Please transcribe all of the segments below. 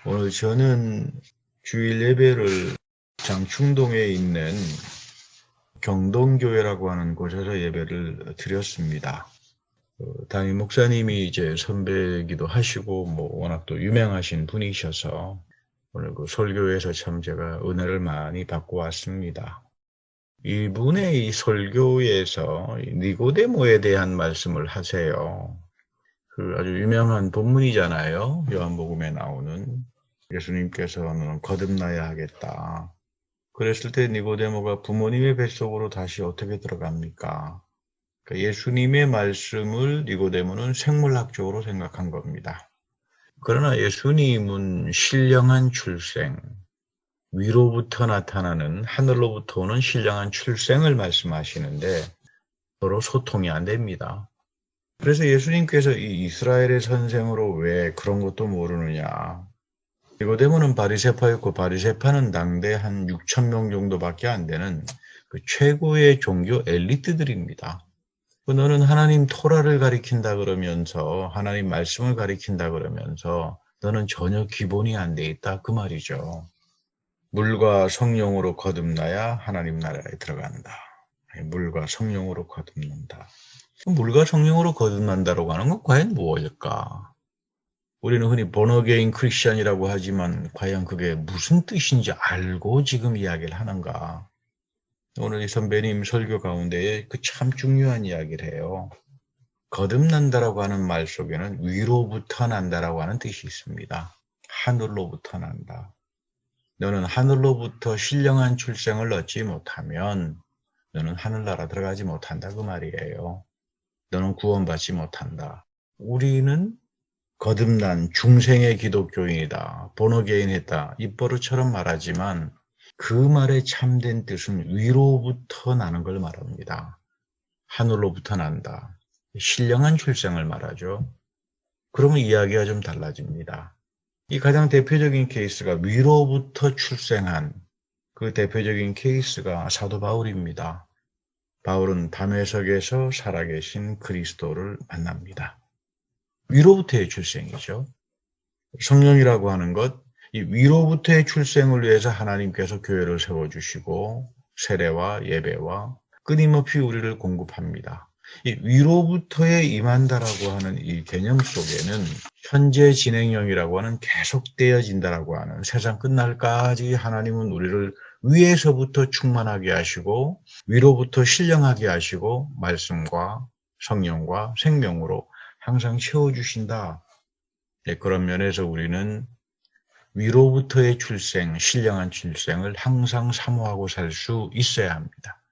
오늘 저는 주일 예배를 장충동에 있는 경동교회라고 하는 곳에서 예배를 드렸습니다. 담임 목사님이 이제 선배기도 하시고 워낙 또 유명하신 분이셔서 오늘 그 설교에서 참 제가 은혜를 많이 받고 왔습니다. 이분의 이 설교에서 니고데모에 대한 말씀을 하세요. 그 아주 유명한 본문이잖아요. 요한복음에 나오는 예수님께서는 거듭나야 하겠다. 그랬을 때 니고데모가 부모님의 뱃속으로 다시 어떻게 들어갑니까? 그러니까 예수님의 말씀을 니고데모는 생물학적으로 생각한 겁니다. 그러나 예수님은 신령한 출생, 위로부터 나타나는 하늘로부터 오는 신령한 출생을 말씀하시는데 서로 소통이 안 됩니다. 그래서 예수님께서 이 이스라엘의 선생으로 왜 그런 것도 모르느냐. 니고데모는 바리새파였고 바리새파는 당대 한 6천 명 정도밖에 안 되는 그 최고의 종교 엘리트들입니다. 너는 하나님 토라를 가리킨다 그러면서 하나님 말씀을 가리킨다 그러면서 너는 전혀 기본이 안 돼 있다 그 말이죠. 물과 성령으로 거듭나야 하나님 나라에 들어간다. 물과 성령으로 거듭난다. 물과 성령으로 거듭난다라고 하는 건 과연 무엇일까? 우리는 흔히 born-again 크리스천이라고 하지만 과연 그게 무슨 뜻인지 알고 지금 이야기를 하는가? 오늘 이 선배님 설교 가운데에 그 참 중요한 이야기를 해요. 거듭난다라고 하는 말 속에는 위로부터 난다라고 하는 뜻이 있습니다. 하늘로부터 난다. 너는 하늘로부터 신령한 출생을 얻지 못하면 너는 하늘나라 들어가지 못한다 그 말이에요. 너는 구원받지 못한다. 우리는 거듭난 중생의 기독교인이다. 본어게인했다. 입버릇처럼 말하지만 그 말의 참된 뜻은 위로부터 나는 걸 말합니다. 하늘로부터 난다. 신령한 출생을 말하죠. 그러면 이야기가 좀 달라집니다. 이 가장 대표적인 케이스가 위로부터 출생한 그 대표적인 케이스가 사도 바울입니다. 바울은 담에색에서 살아계신 그리스도를 만납니다. 위로부터의 출생이죠. 성령이라고 하는 것, 이 위로부터의 출생을 위해서 하나님께서 교회를 세워주시고 세례와 예배와 끊임없이 우리를 공급합니다. 이 위로부터의 임한다라고 하는 이 개념 속에는 현재 진행형이라고 하는 계속되어진다라고 하는 세상 끝날까지 하나님은 우리를 위에서부터 충만하게 하시고 위로부터 신령하게 하시고 말씀과 성령과 생명으로 항상 채워주신다. 네, 그런 면에서 우리는 위로부터의 출생, 신령한 출생을 항상 사모하고 살 수 있어야 합니다.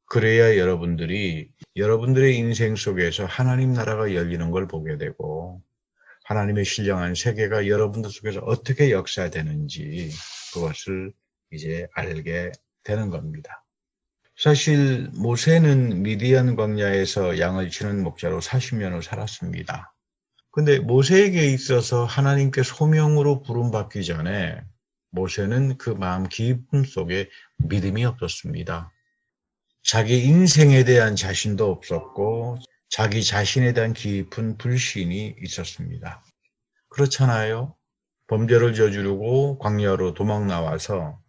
그래야 여러분들의 인생 속에서 하나님 나라가 열리는 걸 보게 되고 하나님의 신령한 세계가 여러분들 속에서 어떻게 역사되는지 그것을 이제 알게 되는 겁니다. 사실 모세는 미디안 광야에서 양을 치는 목자로 40년을 살았습니다. 근데 모세에게 있어서 하나님께 소명으로 부름받기 전에 모세는 그 마음 깊음 속에 믿음이 없었습니다. 자기 인생에 대한 자신도 없었고 자기 자신에 대한 깊은 불신이 있었습니다. 그렇잖아요. 범죄를 저지르고 광야로 도망 나와서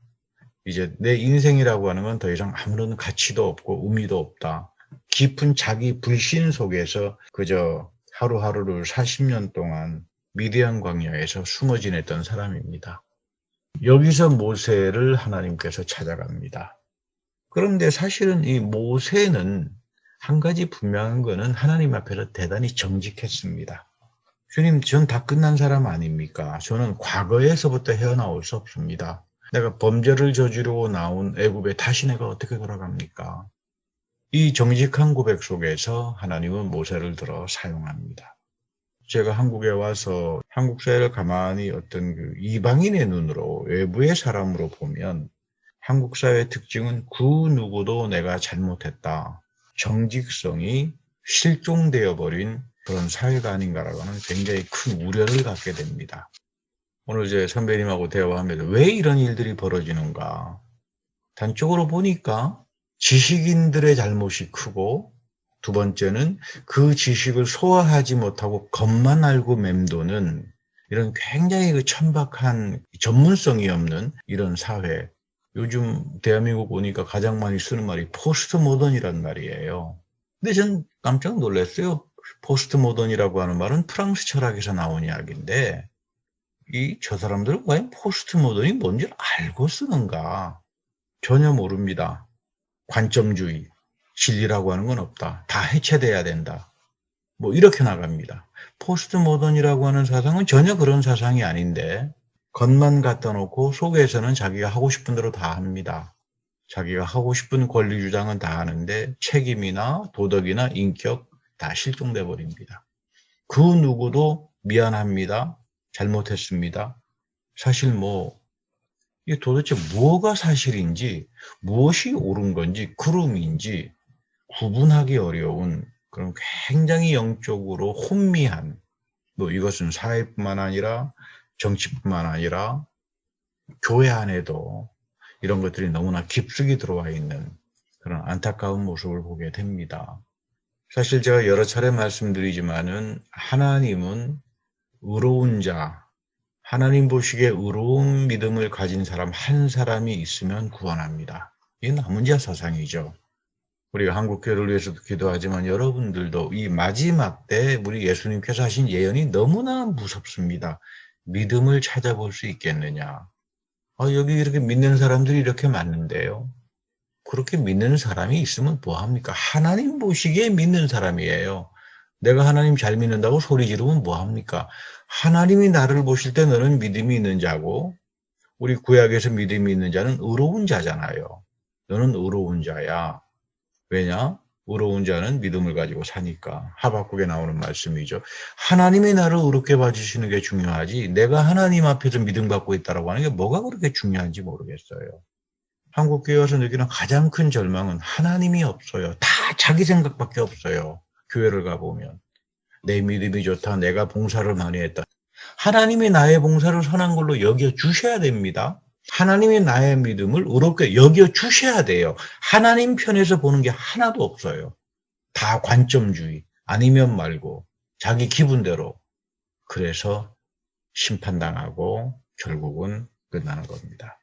이제 내 인생이라고 하는 건 더 이상 아무런 가치도 없고 의미도 없다. 깊은 자기 불신 속에서 그저 하루하루를 40년 동안 미디안 광야에서 숨어 지냈던 사람입니다. 여기서 모세를 하나님께서 찾아갑니다. 그런데 사실은 이 모세는 한 가지 분명한 거는 하나님 앞에서 대단히 정직했습니다. 주님, 전 다 끝난 사람 아닙니까? 저는 과거에서부터 헤어나올 수 없습니다. 내가 범죄를 저지르고 나온 애굽에 다시 내가 어떻게 돌아갑니까? 이 정직한 고백 속에서 하나님은 모세를 들어 사용합니다. 제가 한국에 와서 한국 사회를 가만히 어떤 그 이방인의 눈으로 외부의 사람으로 보면 한국 사회의 특징은 그 누구도 내가 잘못했다. 정직성이 실종되어 버린 그런 사회가 아닌가라고 하는 굉장히 큰 우려를 갖게 됩니다. 오늘 이제 선배님하고 대화하면서 왜 이런 일들이 벌어지는가? 단적으로 보니까 지식인들의 잘못이 크고 두 번째는 그 지식을 소화하지 못하고 겉만 알고 맴도는 이런 굉장히 그 천박한 전문성이 없는 이런 사회. 요즘 대한민국 오니까 가장 많이 쓰는 말이 포스트 모던이란 말이에요. 근데 전 깜짝 놀랐어요. 포스트 모던이라고 하는 말은 프랑스 철학에서 나온 이야기인데 저 사람들은 과연 포스트 모던이 뭔지 알고 쓰는가? 전혀 모릅니다. 관점주의, 진리라고 하는 건 없다. 다 해체돼야 된다. 뭐 이렇게 나갑니다. 포스트 모던이라고 하는 사상은 전혀 그런 사상이 아닌데 겉만 갖다 놓고 속에서는 자기가 하고 싶은 대로 다 합니다. 자기가 하고 싶은 권리 주장은 다 하는데 책임이나 도덕이나 인격 다 실종돼 버립니다. 그 누구도 미안합니다. 잘못했습니다. 사실 이게 도대체 뭐가 사실인지, 무엇이 옳은 건지, 그름인지 구분하기 어려운 그런 굉장히 영적으로 혼미한, 이것은 사회뿐만 아니라 정치뿐만 아니라 교회 안에도 이런 것들이 너무나 깊숙이 들어와 있는 그런 안타까운 모습을 보게 됩니다. 사실 제가 여러 차례 말씀드리지만은 하나님은 의로운 자, 하나님 보시기에 의로운 믿음을 가진 사람 한 사람이 있으면 구원합니다. 이게 남은자 사상이죠. 우리가 한국교회를 위해서도 기도하지만 여러분들도 이 마지막 때 우리 예수님께서 하신 예언이 너무나 무섭습니다. 믿음을 찾아볼 수 있겠느냐. 여기 이렇게 믿는 사람들이 이렇게 많은데요. 그렇게 믿는 사람이 있으면 뭐합니까? 하나님 보시기에 믿는 사람이에요. 내가 하나님 잘 믿는다고 소리 지르면 뭐합니까? 하나님이 나를 보실 때 너는 믿음이 있는 자고 우리 구약에서 믿음이 있는 자는 의로운 자잖아요. 너는 의로운 자야. 왜냐? 의로운 자는 믿음을 가지고 사니까. 하박국에 나오는 말씀이죠. 하나님이 나를 의롭게 봐주시는 게 중요하지 내가 하나님 앞에서 믿음 갖고 있다고 하는 게 뭐가 그렇게 중요한지 모르겠어요. 한국교회 와서 느끼는 가장 큰 절망은 하나님이 없어요. 다 자기 생각밖에 없어요. 교회를 가보면. 내 믿음이 좋다. 내가 봉사를 많이 했다. 하나님이 나의 봉사를 선한 걸로 여겨주셔야 됩니다. 하나님이 나의 믿음을 의롭게 여겨주셔야 돼요. 하나님 편에서 보는 게 하나도 없어요. 다 관점주의, 아니면 말고 자기 기분대로. 그래서 심판당하고 결국은 끝나는 겁니다.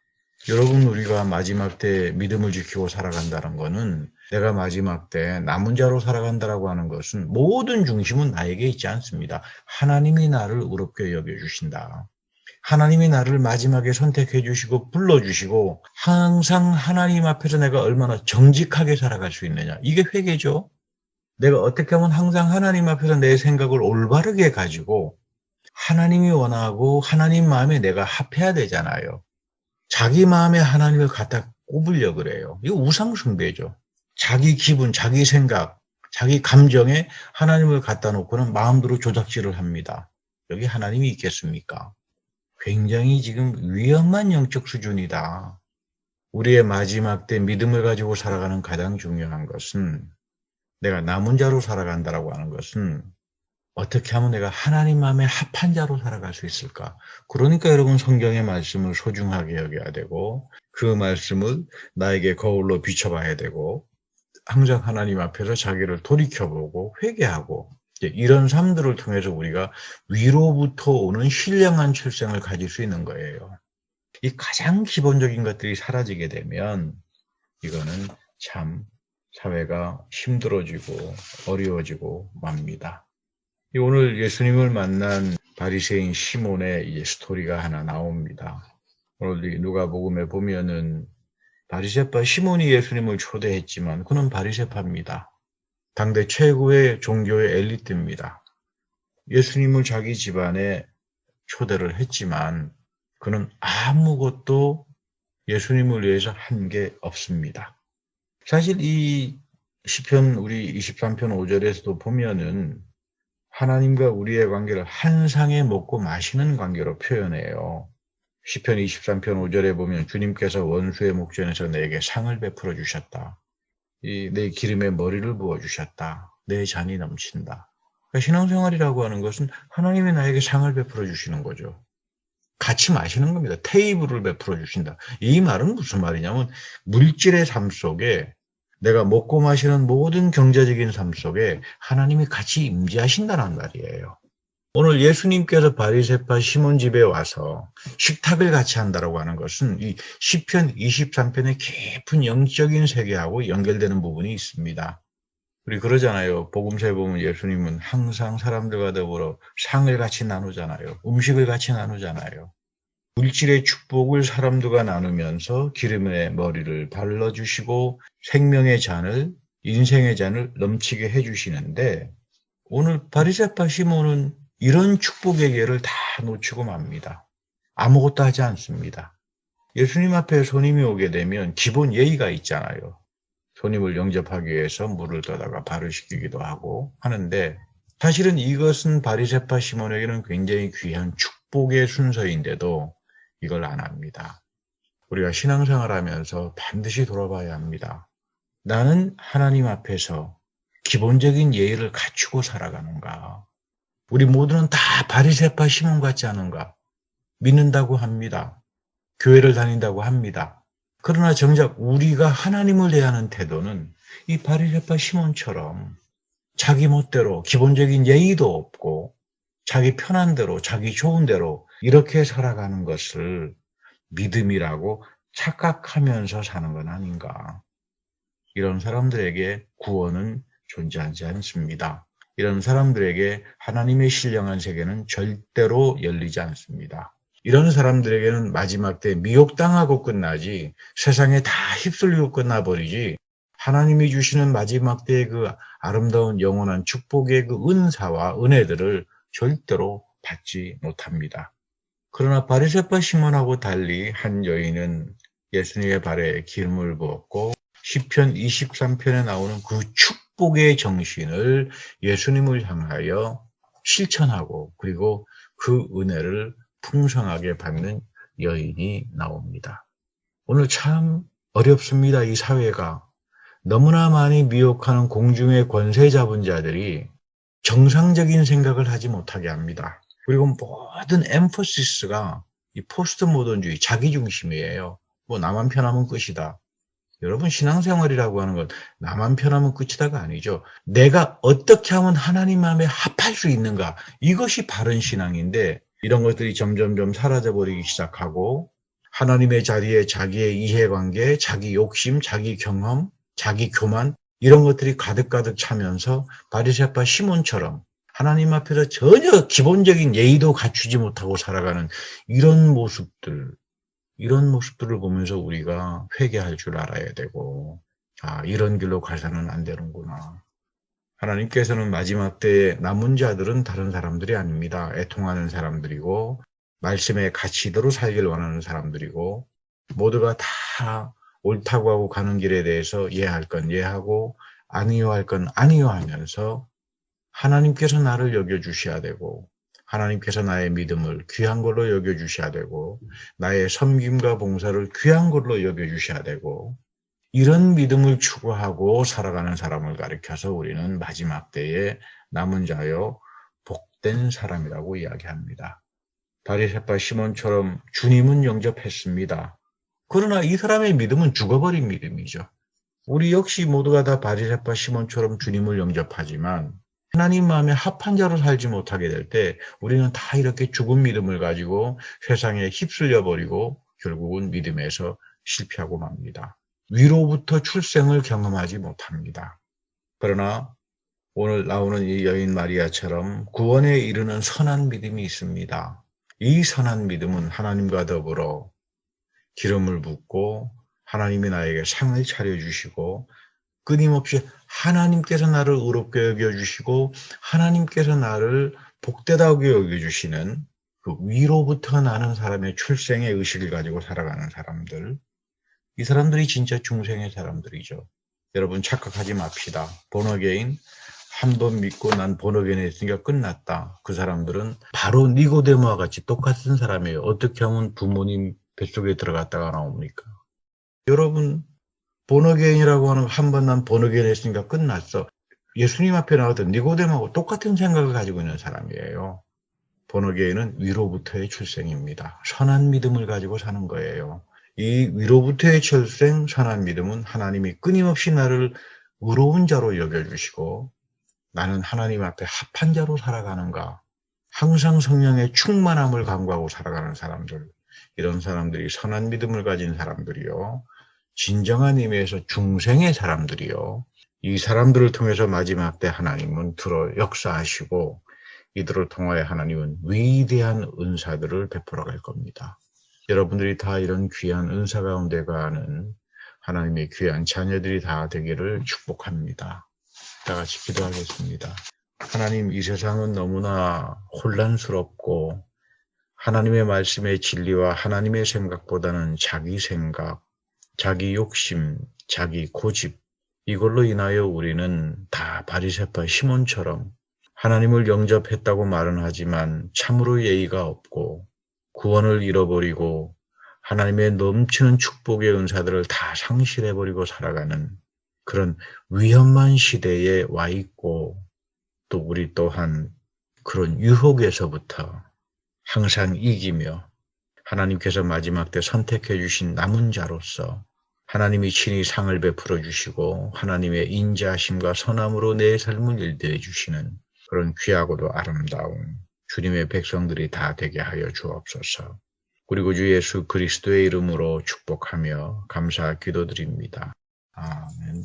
여러분, 우리가 마지막 때 믿음을 지키고 살아간다는 것은 내가 마지막 때 남은 자로 살아간다라고 하는 것은 모든 중심은 나에게 있지 않습니다. 하나님이 나를 의롭게 여겨주신다. 하나님이 나를 마지막에 선택해 주시고 불러주시고 항상 하나님 앞에서 내가 얼마나 정직하게 살아갈 수 있느냐. 이게 회개죠. 내가 어떻게 하면 항상 하나님 앞에서 내 생각을 올바르게 가지고 하나님이 원하고 하나님 마음에 내가 합해야 되잖아요. 자기 마음에 하나님을 갖다 꼽으려고 그래요. 이거 우상숭배죠. 자기 기분, 자기 생각, 자기 감정에 하나님을 갖다 놓고는 마음대로 조작질을 합니다. 여기 하나님이 있겠습니까? 굉장히 지금 위험한 영적 수준이다. 우리의 마지막 때 믿음을 가지고 살아가는 가장 중요한 것은 내가 남은 자로 살아간다라고 하는 것은 어떻게 하면 내가 하나님 마음에 합한 자로 살아갈 수 있을까? 그러니까 여러분 성경의 말씀을 소중하게 여겨야 되고 그 말씀을 나에게 거울로 비춰봐야 되고 항상 하나님 앞에서 자기를 돌이켜보고 회개하고 이런 삶들을 통해서 우리가 위로부터 오는 신령한 출생을 가질 수 있는 거예요. 이 가장 기본적인 것들이 사라지게 되면 이거는 참 사회가 힘들어지고 어려워지고 맙니다. 오늘 예수님을 만난 바리새인 시몬의 이제 스토리가 하나 나옵니다. 오늘 누가복음에 보면은 바리새파 시몬이 예수님을 초대했지만 그는 바리새파입니다. 당대 최고의 종교의 엘리트입니다. 예수님을 자기 집안에 초대를 했지만 그는 아무것도 예수님을 위해서 한 게 없습니다. 사실 이 시편 우리 23편 5절에서도 보면은 하나님과 우리의 관계를 한 상에 먹고 마시는 관계로 표현해요. 시편 23편 5절에 보면 주님께서 원수의 목전에서 내게 상을 베풀어 주셨다. 내 기름에 머리를 부어 주셨다. 내 잔이 넘친다. 그러니까 신앙생활이라고 하는 것은 하나님이 나에게 상을 베풀어 주시는 거죠. 같이 마시는 겁니다. 테이블을 베풀어 주신다. 이 말은 무슨 말이냐면 물질의 삶 속에 내가 먹고 마시는 모든 경제적인 삶 속에 하나님이 같이 임재하신다는 말이에요. 오늘 예수님께서 바리새파 시몬 집에 와서 식탁을 같이 한다라고 하는 것은 이 시편 23편의 깊은 영적인 세계하고 연결되는 부분이 있습니다. 우리 그러잖아요. 복음서에 보면 예수님은 항상 사람들과 더불어 상을 같이 나누잖아요. 음식을 같이 나누잖아요. 물질의 축복을 사람들과 나누면서 기름의 머리를 발라주시고 생명의 잔을, 인생의 잔을 넘치게 해주시는데, 오늘 바리새파 시몬은 이런 축복의 기회를 다 놓치고 맙니다. 아무것도 하지 않습니다. 예수님 앞에 손님이 오게 되면 기본 예의가 있잖아요. 손님을 영접하기 위해서 물을 떠다가 발을 씻기기도 하고 하는데, 사실은 이것은 바리새파 시몬에게는 굉장히 귀한 축복의 순서인데도 이걸 안 합니다. 우리가 신앙생활하면서 반드시 돌아봐야 합니다. 나는 하나님 앞에서 기본적인 예의를 갖추고 살아가는가? 우리 모두는 다 바리새파 시몬 같지 않은가? 믿는다고 합니다. 교회를 다닌다고 합니다. 그러나 정작 우리가 하나님을 대하는 태도는 이 바리새파 시몬처럼 자기 멋대로 기본적인 예의도 없고 자기 편한 대로 자기 좋은 대로 이렇게 살아가는 것을 믿음이라고 착각하면서 사는 건 아닌가. 이런 사람들에게 구원은 존재하지 않습니다. 이런 사람들에게 하나님의 신령한 세계는 절대로 열리지 않습니다. 이런 사람들에게는 마지막 때 미혹당하고 끝나지 세상에 다 휩쓸리고 끝나버리지 하나님이 주시는 마지막 때의 그 아름다운 영원한 축복의 그 은사와 은혜들을 절대로 받지 못합니다. 그러나 바리새파 시몬하고 달리 한 여인은 예수님의 발에 기름을 부었고 시편 23편에 나오는 그 축복의 정신을 예수님을 향하여 실천하고 그리고 그 은혜를 풍성하게 받는 여인이 나옵니다. 오늘 참 어렵습니다. 이 사회가. 너무나 많이 미혹하는 공중의 권세 잡은 자들이 정상적인 생각을 하지 못하게 합니다. 그리고 모든 엠퍼시스가 이 포스트 모던주의, 자기중심이에요. 뭐 나만 편하면 끝이다. 여러분 신앙생활이라고 하는 건 나만 편하면 끝이다가 아니죠. 내가 어떻게 하면 하나님 마음에 합할 수 있는가. 이것이 바른 신앙인데 이런 것들이 점점점 사라져버리기 시작하고 하나님의 자리에 자기의 이해관계, 자기 욕심, 자기 경험, 자기 교만 이런 것들이 가득가득 차면서 바리새파 시몬처럼 하나님 앞에서 전혀 기본적인 예의도 갖추지 못하고 살아가는 이런 모습들을 보면서 우리가 회개할 줄 알아야 되고 이런 길로 가서는 안 되는구나. 하나님께서는 마지막 때에 남은 자들은 다른 사람들이 아닙니다. 애통하는 사람들이고 말씀의 가치대로 살길 원하는 사람들이고 모두가 다 옳다고 하고 가는 길에 대해서 이해할 건 이해하고 아니요할 건 아니요 하면서 하나님께서 나를 여겨주셔야 되고 하나님께서 나의 믿음을 귀한 걸로 여겨주셔야 되고 나의 섬김과 봉사를 귀한 걸로 여겨주셔야 되고 이런 믿음을 추구하고 살아가는 사람을 가리켜서 우리는 마지막 때에 남은 자여 복된 사람이라고 이야기합니다. 바리새파 시몬처럼 주님은 영접했습니다. 그러나 이 사람의 믿음은 죽어버린 믿음이죠. 우리 역시 모두가 다 바리새파 시몬처럼 주님을 영접하지만 하나님 마음에 합한 자로 살지 못하게 될 때 우리는 다 이렇게 죽은 믿음을 가지고 세상에 휩쓸려 버리고 결국은 믿음에서 실패하고 맙니다. 위로부터 출생을 경험하지 못합니다. 그러나 오늘 나오는 이 여인 마리아처럼 구원에 이르는 선한 믿음이 있습니다. 이 선한 믿음은 하나님과 더불어 기름을 붓고 하나님이 나에게 상을 차려주시고 끊임없이 하나님께서 나를 의롭게 여겨주시고 하나님께서 나를 복되다고 여겨주시는 그 위로부터 나는 사람의 출생의 의식을 가지고 살아가는 사람들, 이 사람들이 진짜 중생의 사람들이죠. 여러분 착각하지 맙시다. 본어게인 한 번 믿고 난 본어게인 했으니까 끝났다. 그 사람들은 바로 니고데모와 같이 똑같은 사람이에요. 어떻게 하면 부모님 뱃속에 들어갔다가 나옵니까? 여러분 본어게인이라고 하는 한 번 난 본어게인 했으니까 끝났어. 예수님 앞에 나왔던 니고데모하고 똑같은 생각을 가지고 있는 사람이에요. 본어게인은 위로부터의 출생입니다. 선한 믿음을 가지고 사는 거예요. 이 위로부터의 출생 선한 믿음은 하나님이 끊임없이 나를 의로운 자로 여겨주시고 나는 하나님 앞에 합한 자로 살아가는가, 항상 성령의 충만함을 강구하고 살아가는 사람들, 이런 사람들이 선한 믿음을 가진 사람들이요. 진정한 의미에서 중생의 사람들이요. 이 사람들을 통해서 마지막 때 하나님은 들어 역사하시고 이들을 통하여 하나님은 위대한 은사들을 베풀어 갈 겁니다. 여러분들이 다 이런 귀한 은사 가운데 가는 하나님의 귀한 자녀들이 다 되기를 축복합니다. 다 같이 기도하겠습니다. 하나님, 이 세상은 너무나 혼란스럽고 하나님의 말씀의 진리와 하나님의 생각보다는 자기 생각, 자기 욕심, 자기 고집, 이걸로 인하여 우리는 다 바리새파 시몬처럼 하나님을 영접했다고 말은 하지만 참으로 예의가 없고 구원을 잃어버리고 하나님의 넘치는 축복의 은사들을 다 상실해버리고 살아가는 그런 위험한 시대에 와 있고, 또 우리 또한 그런 유혹에서부터 항상 이기며 하나님께서 마지막 때 선택해 주신 남은 자로서 하나님이 친히 상을 베풀어 주시고 하나님의 인자하심과 선함으로 내 삶을 일대해 주시는 그런 귀하고도 아름다운 주님의 백성들이 다 되게 하여 주옵소서. 그리고 주 예수 그리스도의 이름으로 축복하며 감사 기도드립니다. 아멘.